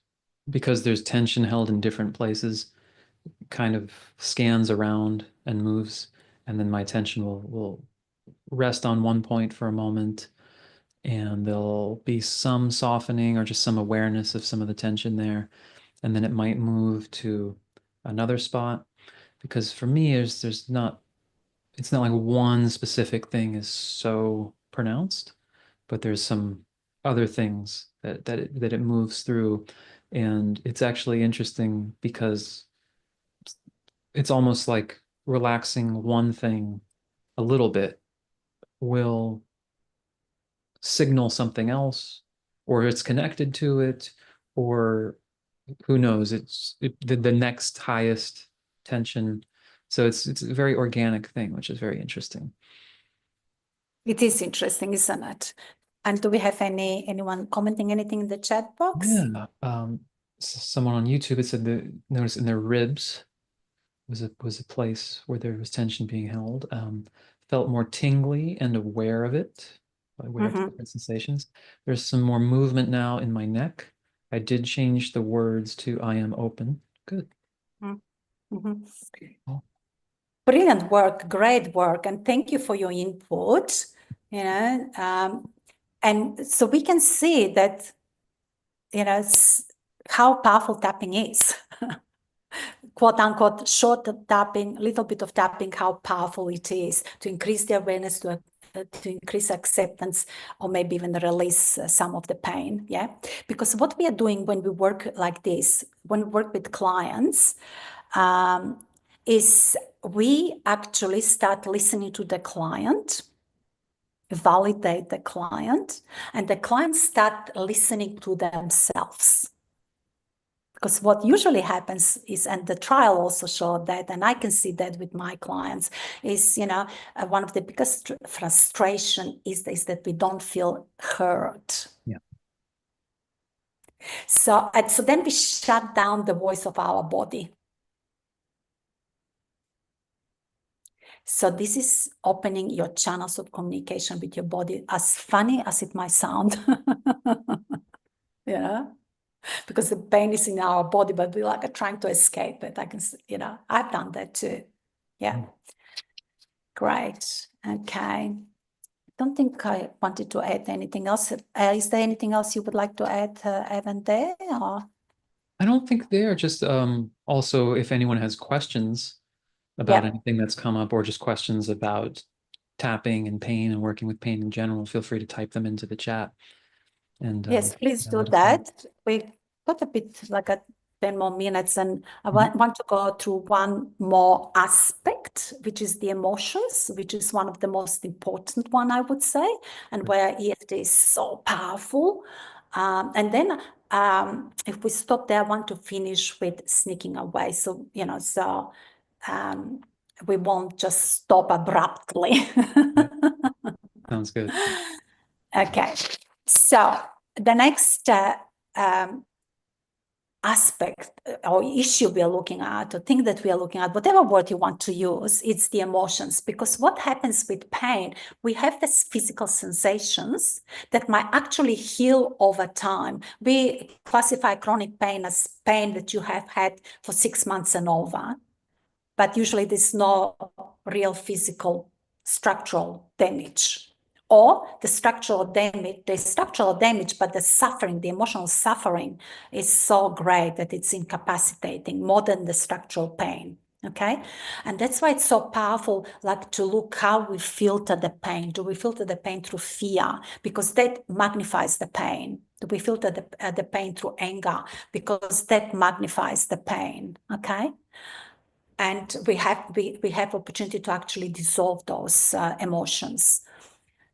because there's tension held in different places, kind of scans around and moves, and then my attention will rest on one point for a moment, and there'll be some softening or just some awareness of some of the tension there, and then it might move to another spot. Because for me, there's not it's not like one specific thing is so pronounced, but there's some other things that it moves through, and it's actually interesting because it's almost like relaxing one thing a little bit will signal something else, or it's connected to it, or who knows, the next highest tension. So it's a very organic thing, which is very interesting. It is interesting, isn't it? And do we have anyone commenting anything in the chat box? Yeah. Someone on YouTube had said that notice in their ribs was a place where there was tension being held. Felt more tingly and aware of it, aware of different sensations. There's some more movement now in my neck. I did change the words to I am open. Good. Oh. Brilliant work, great work, and thank you for your input. You know, and so we can see that, you know, how powerful tapping is. Quote unquote, short tapping, little bit of tapping, how powerful it is to increase the awareness, to increase acceptance, or maybe even release some of the pain. Yeah, because what we are doing when we work like this, when we work with clients, is we actually start listening to the client, validate the client, and the client start listening to themselves. Because what usually happens is, and the trial also showed that, and I can see that with my clients, is, you know, one of the biggest frustration is that we don't feel heard. Yeah. So then we shut down the voice of our body. So this is opening your channels of communication with your body, as funny as it might sound. Yeah. Because the pain is in our body, but we're like trying to escape it. I can, you know, I've done that too. Yeah. Great. Okay. Don't think I wanted to add anything else. Is there anything else you would like to add, Evan, there? Or? I don't think they're just also if anyone has questions about anything that's come up or just questions about tapping and pain and working with pain in general, feel free to type them into the chat. And yes, please do that. We got a bit like 10 more minutes, and I want to go through one more aspect, which is the emotions, which is one of the most important one, I would say, and where EFT is so powerful. And then if we stop there, I want to finish with sneaking away. So, you know, we won't just stop abruptly. Sounds good. Okay, so the next aspect or issue we are looking at, or thing that we are looking at, whatever word you want to use, it's the emotions. Because what happens with pain, we have these physical sensations that might actually heal over time. We classify chronic pain as pain that you have had for 6 months and over, but usually there's no real physical structural damage. Or the structural damage, but the suffering, the emotional suffering is so great that it's incapacitating more than the structural pain. Okay. And that's why it's so powerful, like to look how we filter the pain. Do we filter the pain through fear? Because that magnifies the pain. We filter the pain through anger because that magnifies the pain, okay? And we have opportunity to actually dissolve those emotions.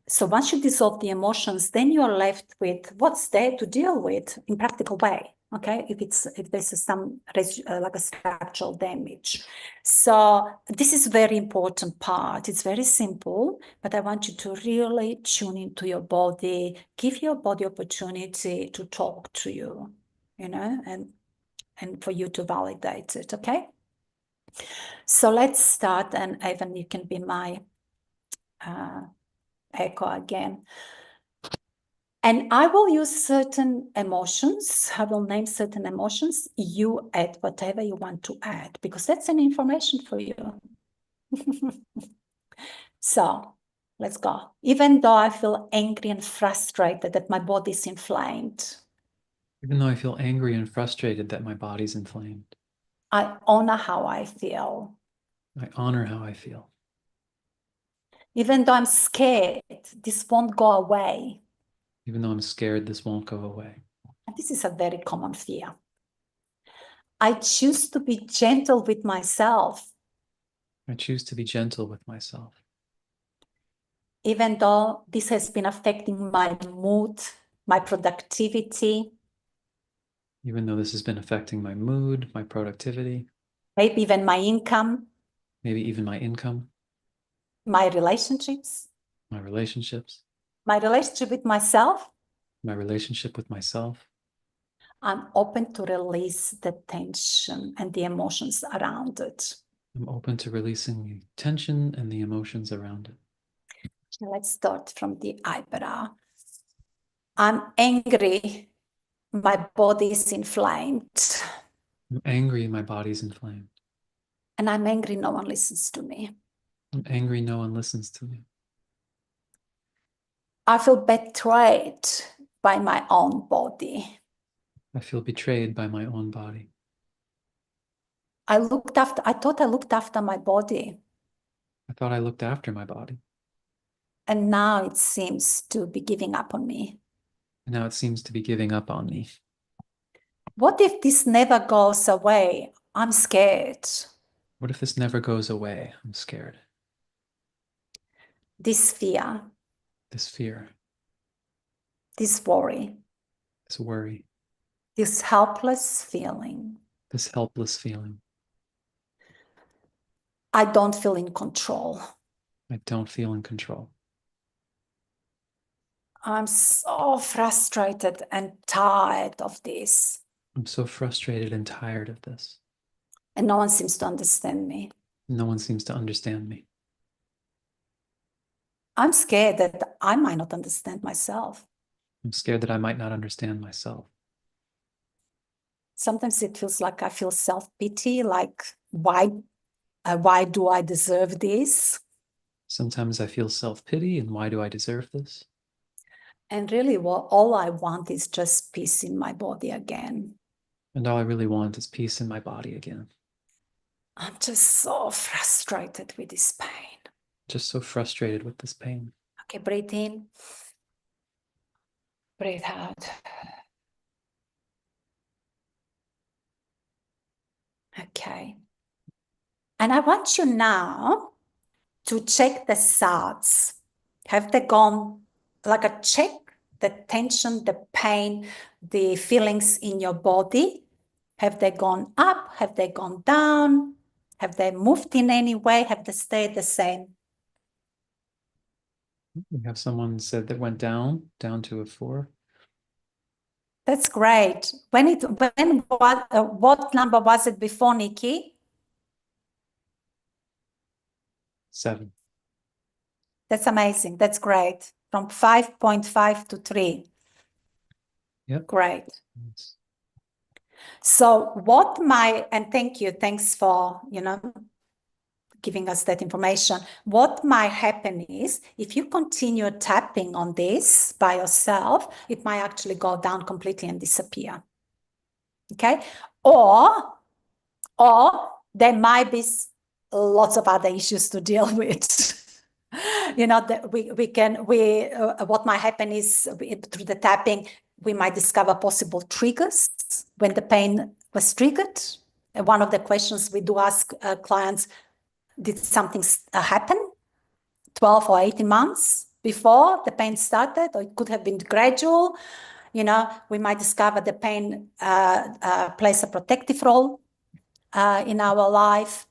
So once you dissolve the emotions, then you are left with what's there to deal with in practical way. Okay, if there's some like a structural damage. So this is a very important part. It's very simple, but I want you to really tune into your body, give your body opportunity to talk to you, and for you to validate it. Okay. So let's start, and Evan, you can be my echo again. And I will use certain emotions. I will name certain emotions. You add whatever you want to add, because that's an information for you. So let's go. Even though I feel angry and frustrated that my body is inflamed, Even though I feel angry and frustrated that my body's inflamed, I honor how I feel. I honor how I feel. Even though I'm scared, this won't go away. Even though I'm scared, this won't go away. And this is a very common fear. I choose to be gentle with myself. I choose to be gentle with myself. Even though this has been affecting my mood, my productivity. Even though this has been affecting my mood, my productivity. Maybe even my income. Maybe even my income. My relationships. My relationships. My relationship with myself. My relationship with myself. I'm open to release the tension and the emotions around it. I'm open to releasing the tension and the emotions around it. Let's start from the eyebrow. I'm angry. My body is inflamed. I'm angry, my body's inflamed. And I'm angry no one listens to me. I'm angry no one listens to me. I feel betrayed by my own body. I feel betrayed by my own body. I thought I looked after my body. I thought I looked after my body. And now it seems to be giving up on me. And now it seems to be giving up on me. What if this never goes away? I'm scared. What if this never goes away? I'm scared. This fear. This fear. This worry. This worry. This helpless feeling. This helpless feeling. I don't feel in control. I don't feel in control. I'm so frustrated and tired of this. I'm so frustrated and tired of this. And no one seems to understand me. No one seems to understand me. I'm scared that I might not understand myself. I'm scared that I might not understand myself. Sometimes it feels like I feel self-pity, like why do I deserve this? Sometimes I feel self-pity, and why do I deserve this? And really, all I want is just peace in my body again. And all I really want is peace in my body again. I'm just so frustrated with this pain. Just so frustrated with this pain. Okay, breathe in. Breathe out. Okay. And I want you now to check the thoughts. Have they gone, like a check the tension, the pain, the feelings in your body? Have they gone up? Have they gone down? Have they moved in any way? Have they stayed the same? We have someone said that went down to a 4. That's great. What number was it before, Nikki? 7. That's amazing. That's great. From 5.5 to 3. Yep. Great. Yes. So and thank you. Thanks for, giving us that information. What might happen is if you continue tapping on this by yourself, it might actually go down completely and disappear. Okay. Or there might be lots of other issues to deal with. That what might happen is through the tapping, we might discover possible triggers when the pain was triggered. And one of the questions we do ask clients, did something happen 12 or 18 months before the pain started, or it could have been gradual? You know, we might discover the pain plays a protective role in our life.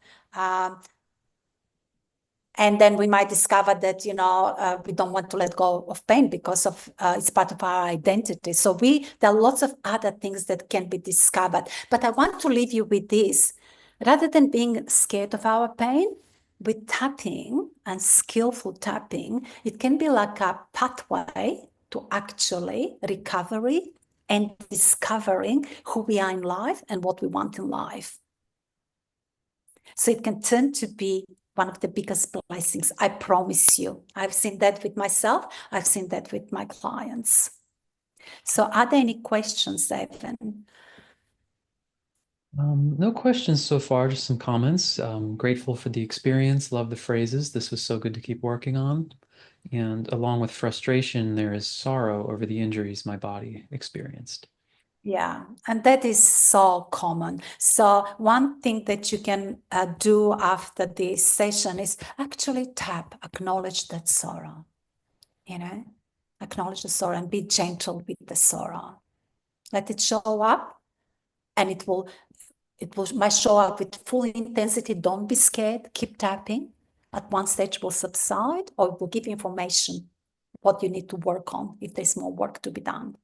And then we might discover that, you know, we don't want to let go of pain because of it's part of our identity. So there are lots of other things that can be discovered. But I want to leave you with this. Rather than being scared of our pain, with tapping and skillful tapping, it can be like a pathway to actually recovery and discovering who we are in life and what we want in life. So it can turn to be one of the biggest blessings, I promise you. I've seen that with myself. I've seen that with my clients. So are there any questions, Evan? No questions so far, just some comments. Grateful for the experience, love the phrases. This was so good to keep working on. And along with frustration, there is sorrow over the injuries my body experienced. Yeah, and that is so common. So one thing that you can do after this session is actually tap, acknowledge that sorrow, you know, acknowledge the sorrow and be gentle with the sorrow. Let it show up, and it might show up with full intensity. Don't be scared, keep tapping. At one stage will subside, or it will give you information what you need to work on if there's more work to be done.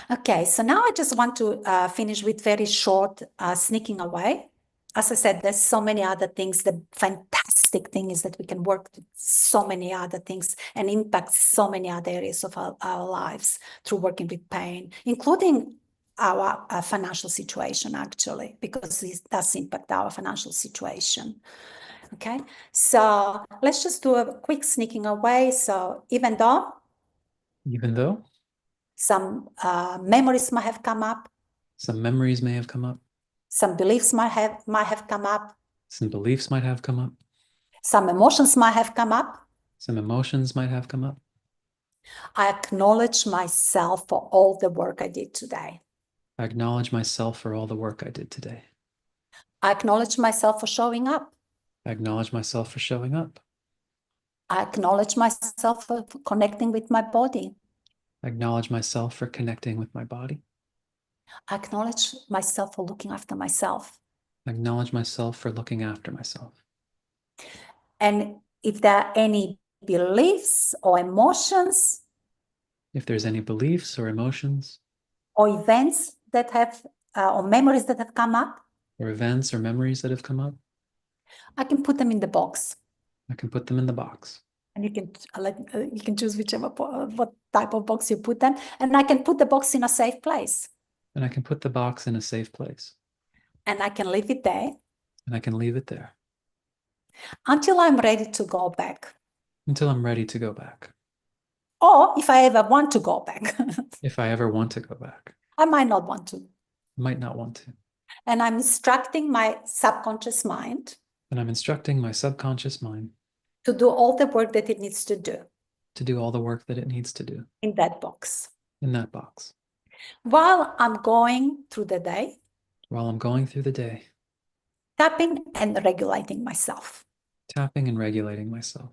Okay, so now I just want to finish with very short sneaking away. As I said, there's so many other things. The fantastic thing is that we can work with so many other things and impact so many other areas of our lives through working with pain, including our financial situation, actually, because this does impact our financial situation. Okay, so let's just do a quick sneaking away. So even though some memories might have come up, some memories may have come up, some beliefs might have come up, some beliefs might have come up, some emotions might have come up, some emotions might have come up. I acknowledge myself for all the work I did today. I acknowledge myself for all the work I did today. I acknowledge myself for showing up. I acknowledge myself for showing up. I acknowledge myself for connecting with my body. I acknowledge myself for connecting with my body. I acknowledge myself for looking after myself. I acknowledge myself for looking after myself. And if there are any beliefs or emotions, if there's any beliefs or emotions or events that have, or memories that have come up, or events or memories that have come up, I can put them in the box. I can put them in the box. And you can choose whichever what type of box you put them, and I can put the box in a safe place. And I can put the box in a safe place. And I can leave it there. And I can leave it there. Until I'm ready to go back. Until I'm ready to go back. Or if I ever want to go back. If I ever want to go back. I might not want to. I might not want to. And I'm instructing my subconscious mind. And I'm instructing my subconscious mind. To do all the work that it needs to do. To do all the work that it needs to do. In that box. In that box. While I'm going through the day. While I'm going through the day. Tapping and regulating myself. Tapping and regulating myself.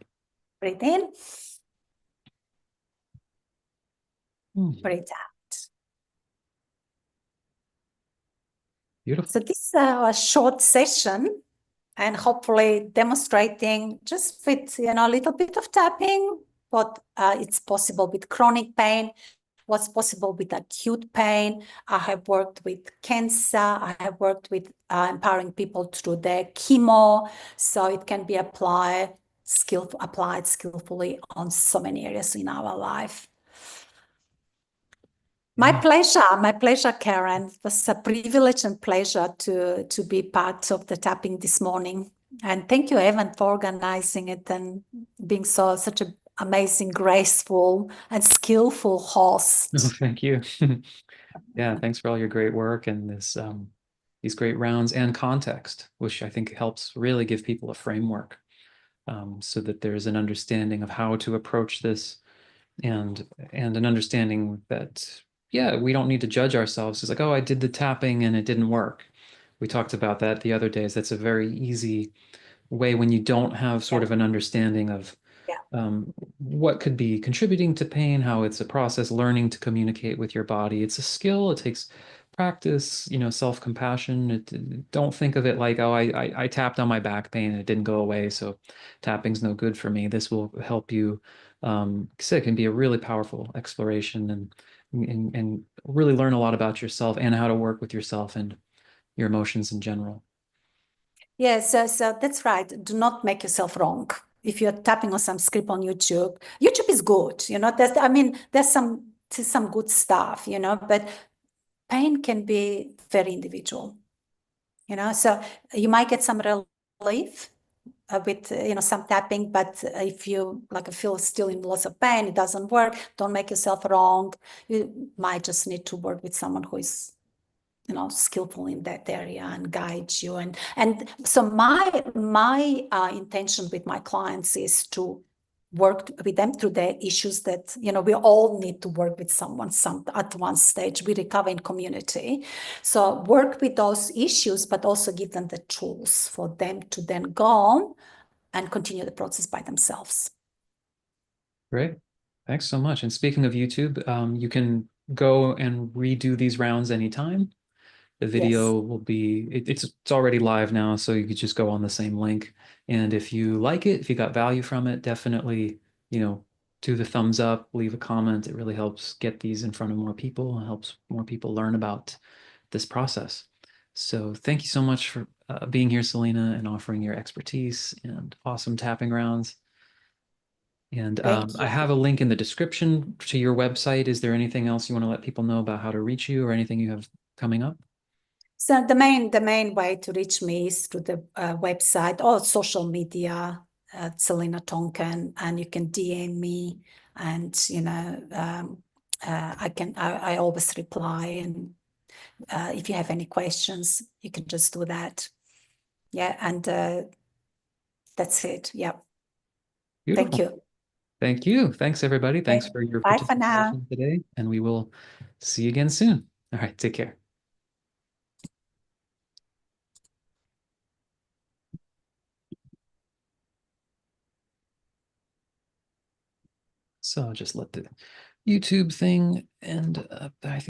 Breathe in. Breathe out. Beautiful. So this is a short session, and hopefully demonstrating just with, a little bit of tapping, what it's possible with chronic pain, what's possible with acute pain. I have worked with cancer. I have worked with empowering people through their chemo. So it can be applied skillfully on so many areas in our life. My pleasure, Karen. It was a privilege and pleasure to be part of the tapping this morning. And thank you, Evan, for organizing it and being such an amazing, graceful, and skillful host. Oh, thank you. Yeah, thanks for all your great work and these great rounds and context, which I think helps really give people a framework so that there's an understanding of how to approach this and an understanding that, yeah, we don't need to judge ourselves. It's like, oh, I did the tapping and it didn't work. We talked about that the other days. That's a very easy way when you don't have Yeah, sort of an understanding of yeah. what could be contributing to pain, how it's a process, learning to communicate with your body. It's a skill. It takes practice, self-compassion. Don't think of it like, oh, I tapped on my back pain and it didn't go away, so tapping's no good for me. This will help you. So it can be a really powerful exploration and really learn a lot about yourself and how to work with yourself and your emotions in general. Yeah, so that's right. Do not make yourself wrong. If you're tapping on some script on YouTube, YouTube is good, there's some good stuff, but pain can be very individual, so you might get some relief with some tapping, but if you like feel still in lots of pain, it doesn't work, don't make yourself wrong. You might just need to work with someone who is skillful in that area and guide you. And so my intention with my clients is to work with them through the issues that, we all need to work with someone at one stage. We recover in community. So work with those issues, but also give them the tools for them to then go on and continue the process by themselves. Great. Thanks so much. And speaking of YouTube, you can go and redo these rounds anytime. The Yes. video will be, it's already live now, so you could just go on the same link. And if you like it, if you got value from it, definitely, do the thumbs up, leave a comment. It really helps get these in front of more people and helps more people learn about this process. So thank you so much for being here, Celina, and offering your expertise and awesome tapping rounds. And Thank I you. have a link in the description to your website. Is there anything else you want to let people know about how to reach you or anything you have coming up? So the main way to reach me is through the website or social media, Celina Tonkin, and you can DM me, and I always reply, and if you have any questions, you can just do that. Yeah, and that's it. Yeah, thank Beautiful. you. Thank you. Thanks, everybody. Thanks Okay. for your Bye for now. participation today, and we will see you again soon. All right, take care. So I'll just let the YouTube thing and I think